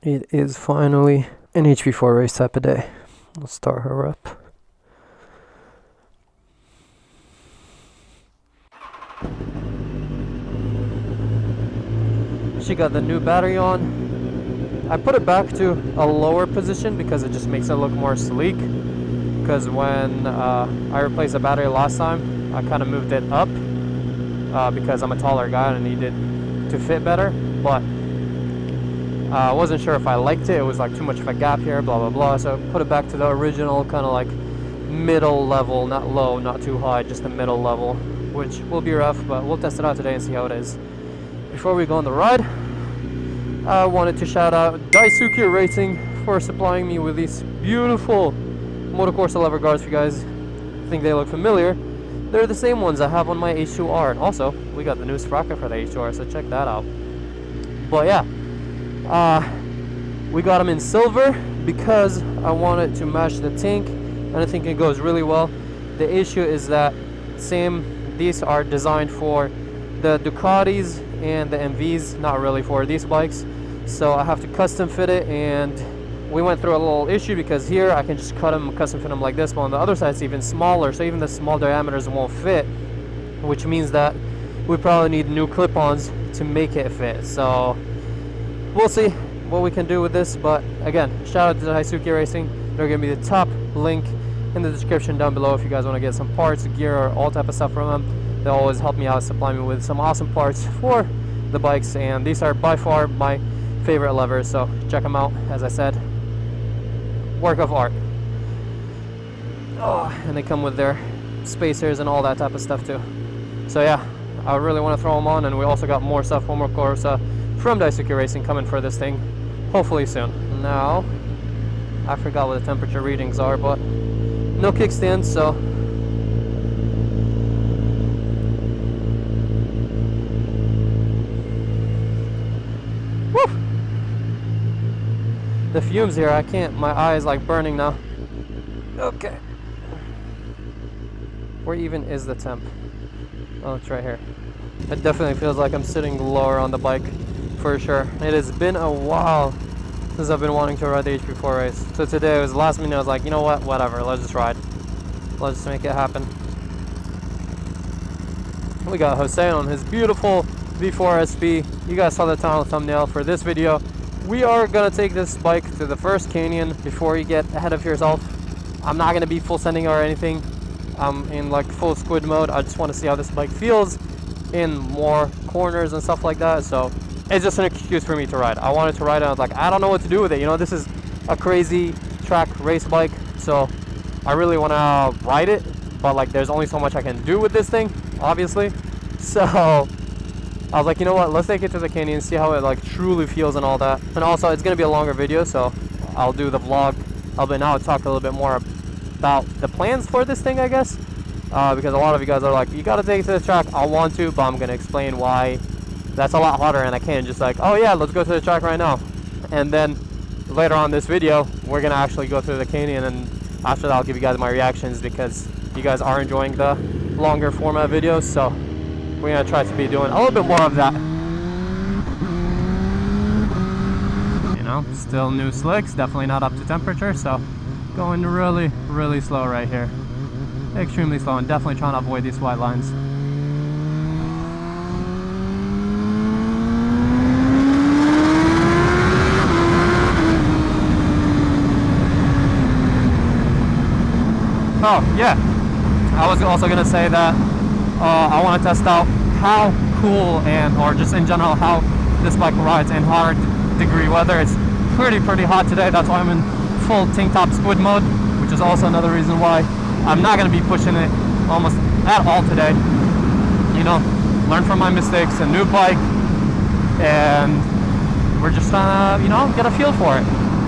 It is finally an HP4 race type of day. Let's start her up. She got the new battery on. I put it back to a lower position because it just makes it look more sleek. Because when I replaced the battery last time, I kind of moved it up because I'm a taller guy and I needed to fit better. But I wasn't sure if I liked it. It was like too much of a gap here, blah, blah, blah. So I put it back to the original kind of like middle level, not low, not too high, just the middle level, which will be rough, but we'll test it out today and see how it is. Before we go on the ride, I wanted to shout out Daisuke Racing for supplying me with these beautiful Motocorsa lever guards. If you guys think they look familiar, they're the same ones I have on my H2R. And also, we got the new sprocket for the H2R, so check that out. But yeah, we got them in silver because I wanted to match the tank, and I think it goes really well. The issue is that these are designed for the Ducatis and the MVs, not really for these bikes. So I have to custom fit it, and we went through a little issue because here I can just cut them, custom fit them like this, but on the other side it's even smaller, so even the small diameters won't fit, which means that we probably need new clip-ons to make it fit. So we'll see what we can do with this, but again, shout out to Daisuke Racing. They're gonna be the top link in the description down below if you guys want to get some parts, gear, or all type of stuff from them. They always help me out, supply me with some awesome parts for the bikes, and these are by far my favorite levers, so check them out. As I said, work of art. Oh, and they come with their spacers and all that type of stuff too. So yeah, I really want to throw them on, and we also got more stuff, one more Corsa from Daisuke Racing coming for this thing, hopefully soon. Now, I forgot what the temperature readings are, but no kickstand, so the fumes here, I can't, my eye is like burning now. Okay. Where even is the temp? Oh, it's right here. It definitely feels like I'm sitting lower on the bike, for sure. It has been a while since I've been wanting to ride the HP4 race. So today, it was the last minute, I was like, you know what, whatever, let's just ride. Let's just make it happen. We got Jose on his beautiful V4 SP. You guys saw the thumbnail for this video. We are gonna take this bike to the first canyon before you get ahead of yourself. I'm not gonna be full sending or anything. I'm in like full squid mode. I just want to see how this bike feels in more corners and stuff like that. So it's just an excuse for me to ride. I wanted to ride and I was like, I don't know what to do with it. You know, this is a crazy track race bike, so I really want to ride it, but like there's only so much I can do with this thing, obviously. So I was like, you know what, let's take it to the canyon, see how it like truly feels and all that. And also, it's gonna be a longer video, so I'll do the vlog. I'll now talk a little bit more about the plans for this thing, I guess, because a lot of you guys are like, you gotta take it to the track. I want to, but I'm gonna explain why that's a lot harder, and I can't just like, oh yeah, let's go to the track right now. And then later on this video, we're gonna actually go through the canyon, and after that I'll give you guys my reactions, because you guys are enjoying the longer format videos, so we're gonna try to be doing a little bit more of that. You know, still new slicks, definitely not up to temperature, so going really, really slow right here. Extremely slow, and definitely trying to avoid these white lines. Oh yeah, I was also gonna say that I want to test out how cool or just in general how this bike rides in hard degree weather. It's pretty hot today. That's why I'm in full tank top squid mode, which is also another reason why I'm not going to be pushing it almost at all today. You know, learn from my mistakes, a new bike, and we're just trying to, you know, get a feel for it.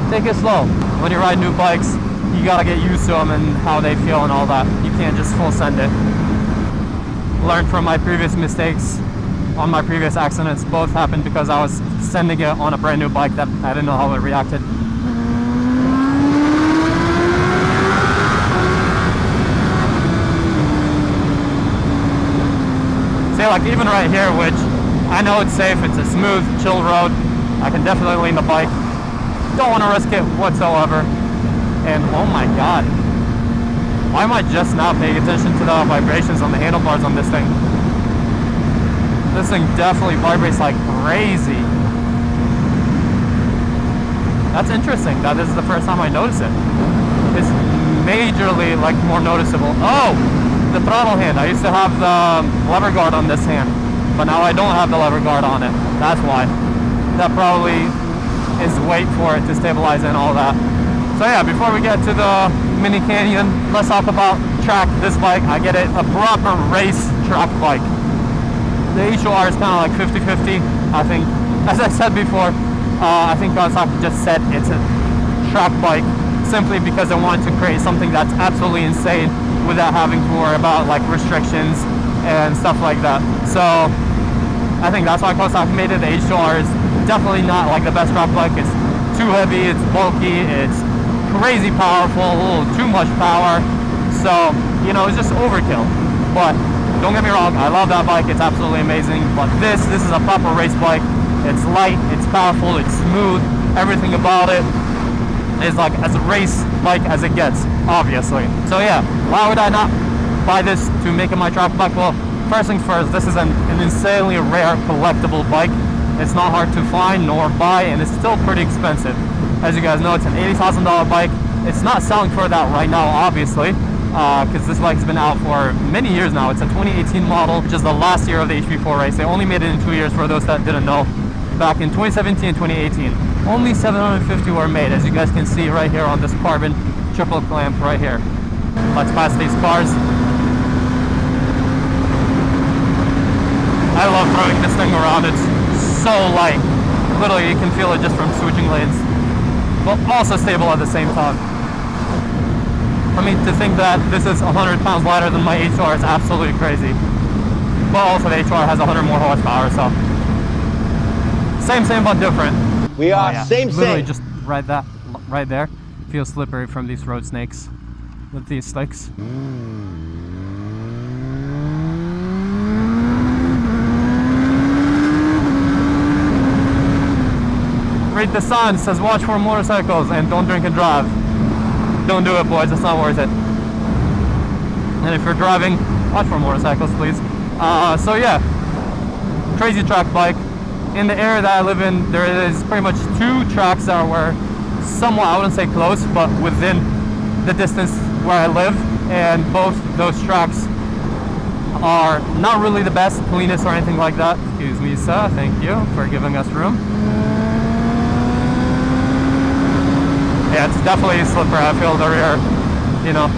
Take it slow. When you ride new bikes, you got to get used to them and how they feel and all that. You can't just full send it. Learned from my previous mistakes on my previous accidents. Both happened because I was sending it on a brand new bike that I didn't know how it reacted. See, like even right here, which I know it's safe, it's a smooth, chill road. I can definitely lean the bike Don't want to risk it whatsoever. And oh my god, why am I just now paying attention to the vibrations on the handlebars on this thing? This thing definitely vibrates like crazy. That's interesting. That is the first time I notice it. It's majorly like more noticeable. Oh, the throttle hand. I used to have the lever guard on this hand, but now I don't have the lever guard on it. That's why. That probably is weight for it to stabilize and all that. So yeah, before we get to the mini canyon, let's talk about track. This bike, I get it, a proper race track bike. The H4 is kind of like 50-50, I think. As I said before, I think Kawasaki just said it's a track bike simply because they wanted to create something that's absolutely insane without having to worry about like restrictions and stuff like that. So I think that's why Kawasaki made it. The H4 is definitely not like the best track bike. It's too heavy, it's bulky, it's crazy powerful, a little too much power. So, you know, it's just overkill. But don't get me wrong, I love that bike, it's absolutely amazing. But this is a proper race bike. It's light, it's powerful, it's smooth. Everything about it is like as a race bike as it gets, obviously. So yeah, why would I not buy this to make it my track bike? Well, first things first, this is an insanely rare collectible bike. It's not hard to find nor buy, and it's still pretty expensive. As you guys know, it's an $80,000 bike. It's not selling for that right now, obviously, because this bike has been out for many years now. It's a 2018 model, which is the last year of the HP4 race. They only made it in 2 years, for those that didn't know. Back in 2017 and 2018, only 750 were made, as you guys can see right here on this carbon triple clamp right here. Let's pass these cars. I love throwing this thing around. It's so light. Literally, you can feel it just from switching lanes. But also stable at the same time. I mean, to think that this is 100 pounds lighter than my H4 is absolutely crazy. But also the H4 has 100 more horsepower, so same but different. We are literally just right there. Feels slippery from these road snakes with these slicks. Read the sign, says watch for motorcycles and don't drink and drive. Don't do it, boys, it's not worth it. And if you're driving, watch for motorcycles, please. So yeah, crazy track bike. In the area that I live in, there is pretty much 2 tracks that were somewhat, I wouldn't say close, but within the distance where I live. And both those tracks are not really the best, cleanest or anything like that. Excuse me, sir, thank you for giving us room. Yeah, it's definitely slippery. I feel the rear, you know,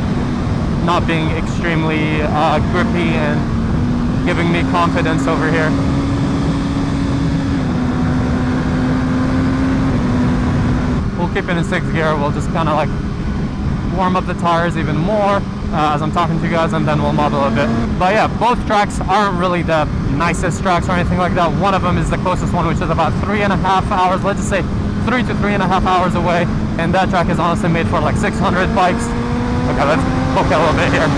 not being extremely grippy and giving me confidence over here. We'll keep it in 6th gear. We'll just kind of like warm up the tires even more as I'm talking to you guys, and then we'll model a bit. But yeah, both tracks aren't really the nicest tracks or anything like that. One of them is the closest one, which is about 3.5 hours, let's just say 3 to 3.5 hours away. And that track is honestly made for like 600 bikes. Okay, let's poke a little bit here.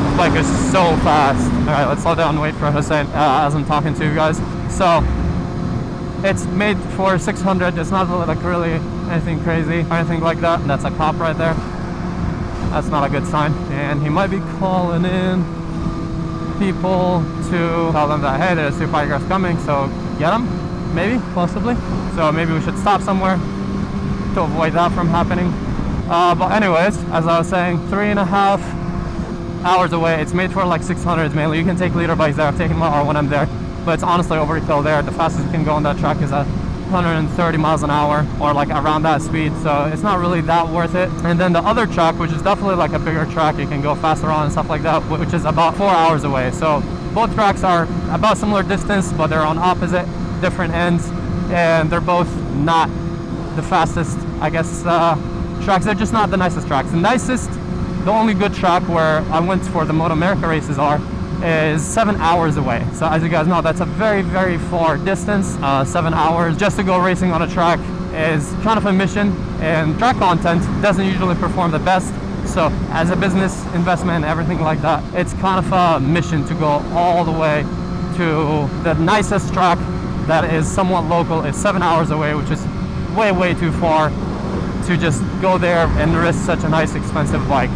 This bike is so fast. All right, let's slow down and wait for Hussein as I'm talking to you guys. So it's made for 600. It's not like really anything crazy or anything like that. That's a cop right there. That's not a good sign. And he might be calling in people to tell them that, hey, there's 2 bikers coming, so get them, maybe, possibly. So maybe we should stop somewhere to avoid that from happening. But anyways, as I was saying, 3.5 hours away. It's made for like 600s mainly. You can take liter bikes there. I've taken my R when I'm there, but it's honestly overkill there. The fastest you can go on that track is at 130 miles an hour or like around that speed, so it's not really that worth it. And then the other track, which is definitely like a bigger track, you can go faster on and stuff like that, which is about 4 hours away. So both tracks are about similar distance, but they're on opposite different ends, and they're both not the fastest, I guess, tracks. They're just not the nicest tracks. The only good track where I went for the Moto America races is 7 hours away. So as you guys know, that's a very, very far distance. 7 hours just to go racing on a track is kind of a mission, and track content doesn't usually perform the best. So as a business investment and everything like that, it's kind of a mission to go all the way to the nicest track that is somewhat local. It's 7 hours away, which is way too far to just go there and risk such a nice expensive bike.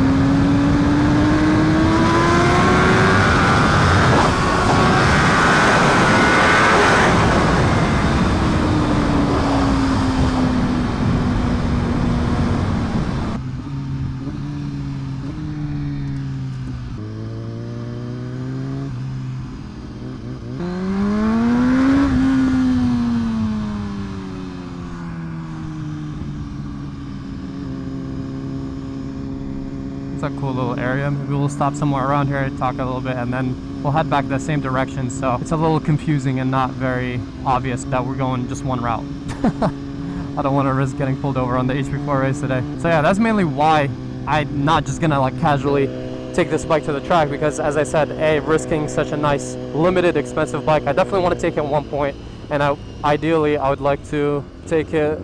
A cool little area. Maybe we'll stop somewhere around here, talk a little bit, and then we'll head back the same direction. So it's a little confusing and not very obvious that we're going just one route. I don't want to risk getting pulled over on the HP4 race today. So yeah, that's mainly why I'm not just gonna like casually take this bike to the track, because as I said, risking such a nice limited expensive bike, I definitely want to take it at one point, and ideally I would like to take it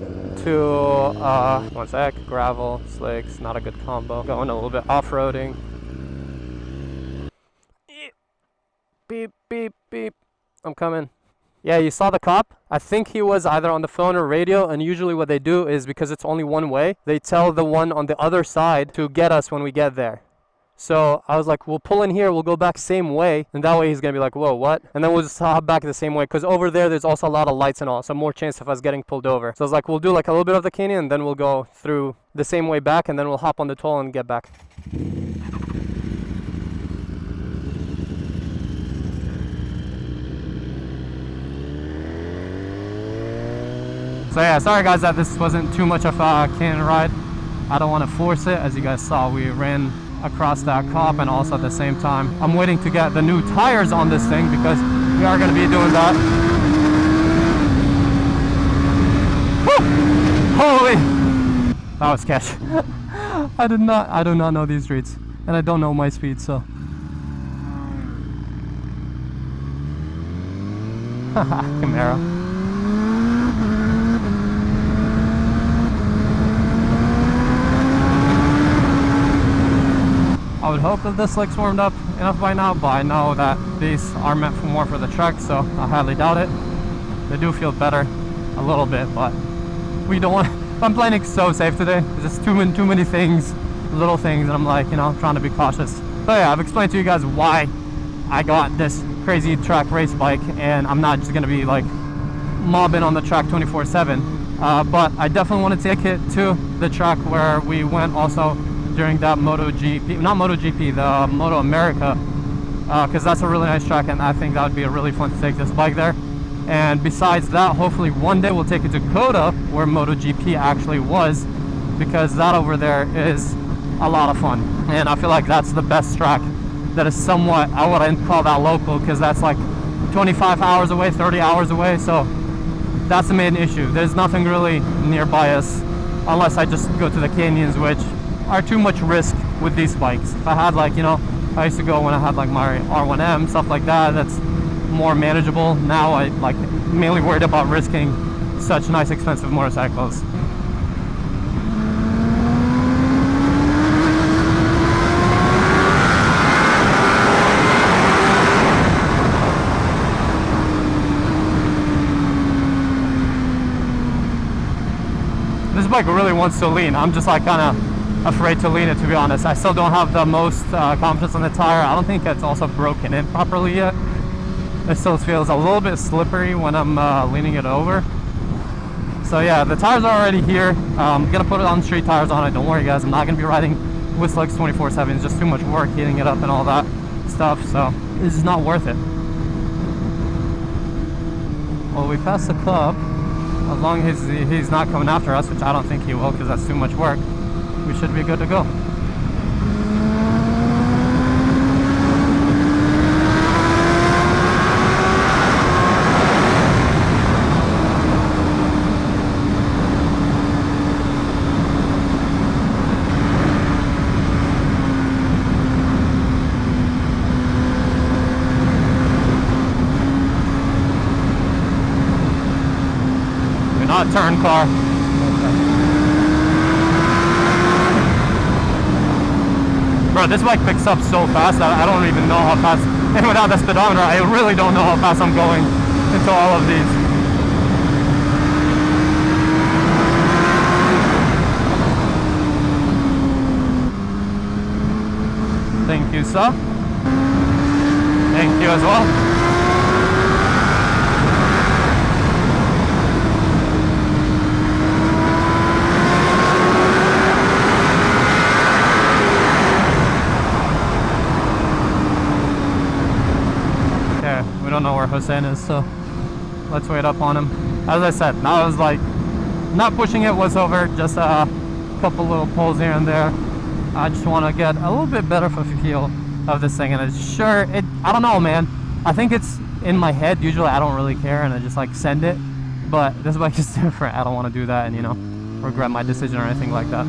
to one sec, gravel, slicks, not a good combo. Going a little bit off-roading. Beep, beep, beep. I'm coming. Yeah, you saw the cop? I think he was either on the phone or radio, and usually what they do is, because it's only one way, they tell the one on the other side to get us when we get there. So I was like, we'll pull in here, we'll go back same way, and that way he's gonna be like, whoa, what? And then we'll just hop back the same way, because over there's also a lot of lights and all, so more chance of us getting pulled over. So I was like, we'll do like a little bit of the canyon, and then we'll go through the same way back, and then we'll hop on the toll and get back. So yeah, sorry guys that this wasn't too much of a canyon ride. I don't want to force it. As you guys saw, we ran across that cop, and also at the same time I'm waiting to get the new tires on this thing, because we are going to be doing that. Woo! Holy, that was sketch. I do not know these streets, and I don't know my speed, so Camaro. I would hope that the slick's warmed up enough by now, but I know that these are meant for more for the truck, so I highly doubt it. They do feel better a little bit, but we don't want. I'm playing so safe today. There's just too many things, little things, and I'm like, you know, trying to be cautious. So yeah, I've explained to you guys why I got this crazy track race bike, and I'm not just gonna be like mobbing on the track 24/7. But I definitely want to take it to the track where we went also during that the Moto America, because that's a really nice track, and I think that would be a really fun to take this bike there. And besides that, hopefully one day we'll take it to Coda, where MotoGP actually was, because that over there is a lot of fun, and I feel like that's the best track that is somewhat, I wouldn't call that local, because that's like 25 hours away, 30 hours away, so that's the main issue. There's nothing really nearby us, unless I just go to the canyons, which are too much risk with these bikes. If I had, like, you know, I used to go when I had like my R1M, stuff like that, that's more manageable. Now I like mainly worried about risking such nice expensive motorcycles. This bike really wants to lean. I'm just like kind of afraid to lean it, to be honest. I still don't have the most confidence on the tire. I don't think it's also broken in properly yet. It still feels a little bit slippery when I'm leaning it over. So yeah, the tires are already here. I'm gonna put it on street tires on it. Don't worry guys, I'm not gonna be riding with slicks 24/7. It's just too much work heating it up and all that stuff, so this is not worth it. Well, we passed the cop. As long as he's not coming after us, which I don't think he will, because that's too much work, we should be good to go. You're not a turn car. Bro, this bike picks up so fast that I don't even know how fast, and without the speedometer, I really don't know how fast I'm going into all of these. Thank you, sir. Thank you as well. Okay, we don't know where Hussein is, so let's wait up on him. As I said, now I was like, not pushing it whatsoever, just a couple little pulls here and there. I just want to get a little bit better of a feel of this thing, and it's sure, I don't know, man. I think it's in my head. Usually I don't really care and I just like send it, but this bike is different. I don't want to do that and, you know, regret my decision or anything like that.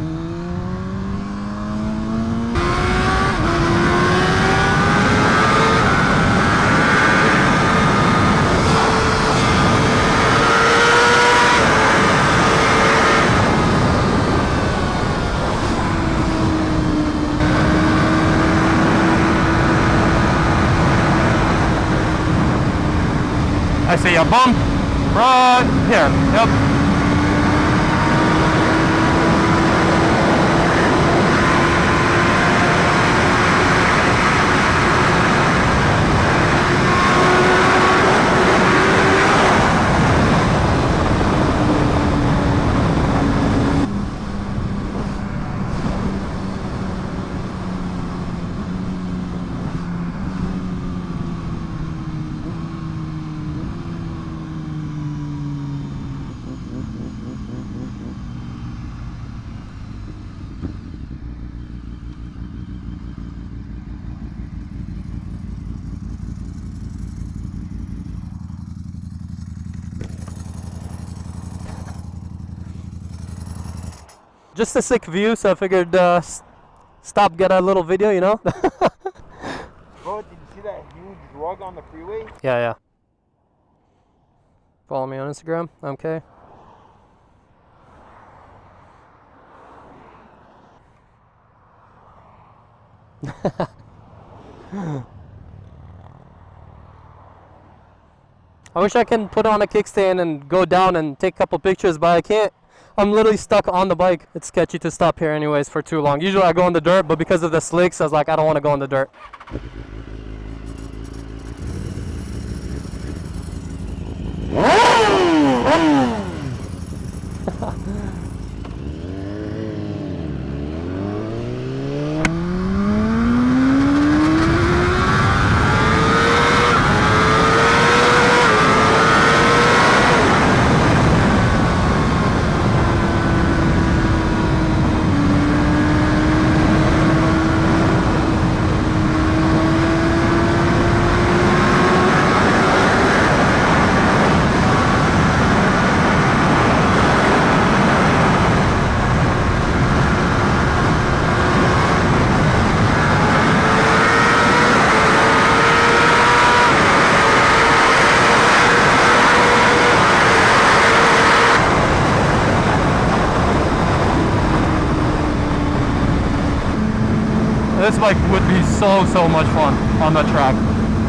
I see a bump right here. Yep. Just a sick view, so I figured stop, get a little video, you know. Bro, did you see that huge rug on the freeway? Yeah, yeah. Follow me on Instagram. Okay. I wish I can put on a kickstand and go down and take a couple pictures, but I can't. I'm literally stuck on the bike. It's sketchy to stop here anyways for too long. Usually I go in the dirt, but because of the slicks, I was like, I don't want to go in the dirt. This bike would be so much fun on the track.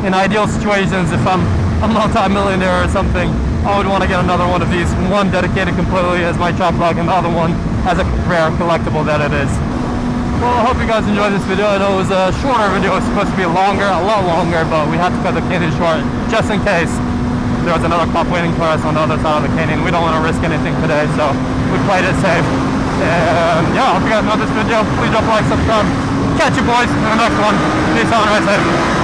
In ideal situations, if I'm a multi-millionaire or something, I would want to get another one of these. One dedicated completely as my chop block, and the other one as a rare collectible that it is. Well, I hope you guys enjoyed this video. I know it was a shorter video. It was supposed to be longer, a lot longer, but we had to cut the canyon short just in case there was another cop waiting for us on the other side of the canyon. We don't want to risk anything today, so we played it safe. And yeah, I hope you guys enjoyed this video. Please drop a like, subscribe. Catch you boys in the next one. Peace out, right safe.